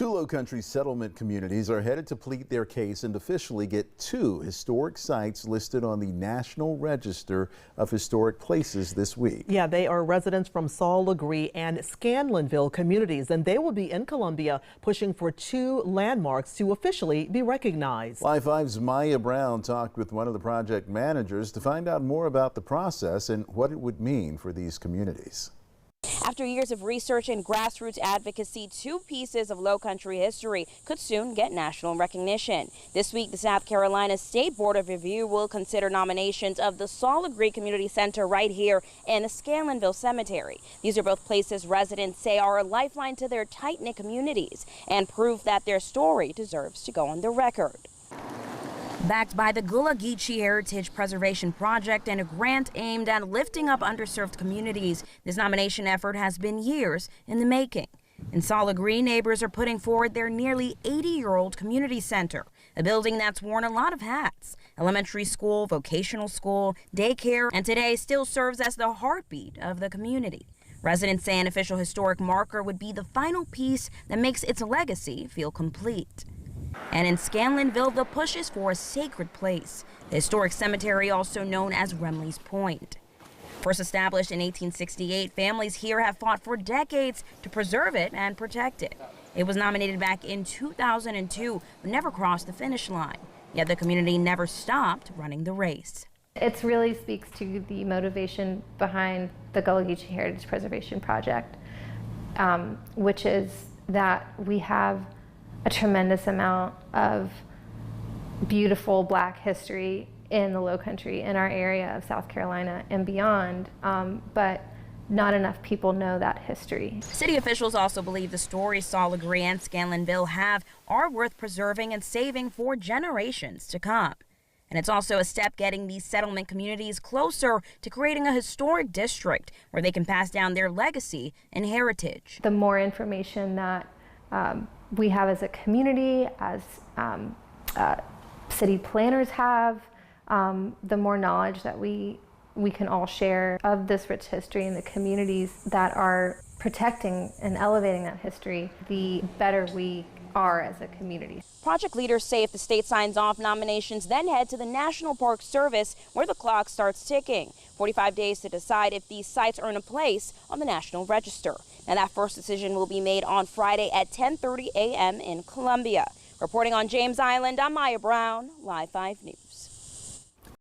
Two Lowcountry settlement communities are headed to plead their case and officially get two historic sites listed on the National Register of Historic Places this week. Yeah, they are residents from Legare and Scanlonville communities, and they will be in Columbia pushing for two landmarks to officially be recognized. Live 5's Maya Brown talked with one of the project managers to find out more about the process and what it would mean for these communities. After years of research and grassroots advocacy, two pieces of Lowcountry history could soon get national recognition. This week, the South Carolina State Board of Review will consider nominations of the Legare Community Center right here in Scanlonville Cemetery. These are both places residents say are a lifeline to their tight-knit communities and proof that their story deserves to go on the record. Backed by the Gullah-Geechee Heritage Preservation Project and a grant aimed at lifting up underserved communities, this nomination effort has been years in the making. In Legare, neighbors are putting forward their nearly 80-year-old community center, a building that's worn a lot of hats. Elementary school, vocational school, daycare, and today still serves as the heartbeat of the community. Residents say an official historic marker would be the final piece that makes its legacy feel complete. And in Scanlonville, the push is for a sacred place, the historic cemetery also known as Remley's Point. First established in 1868, families here have fought for decades to preserve it and protect it. It was nominated back in 2002, but never crossed the finish line. Yet the community never stopped running the race. It really speaks to the motivation behind the Gullah-Geechee Heritage Preservation Project, which is that we have a tremendous amount of beautiful Black history in the Lowcountry, in our area of South Carolina and beyond, but not enough people know that history. City officials also believe the stories Legare and Scanlonville have are worth preserving and saving for generations to come. And it's also a step getting these settlement communities closer to creating a historic district where they can pass down their legacy and heritage. The more information that we have as a community, as city planners have, the more knowledge that we can all share of this rich history and the communities that are protecting and elevating that history, the better we are as a community. Project leaders say if the state signs off nominations, then head to the National Park Service where the clock starts ticking. 45 days to decide if these sites earn a place on the National Register. Now that first decision will be made on Friday at 10:30 a.m. in Columbia. Reporting on James Island, I'm Maya Brown, Live 5 News.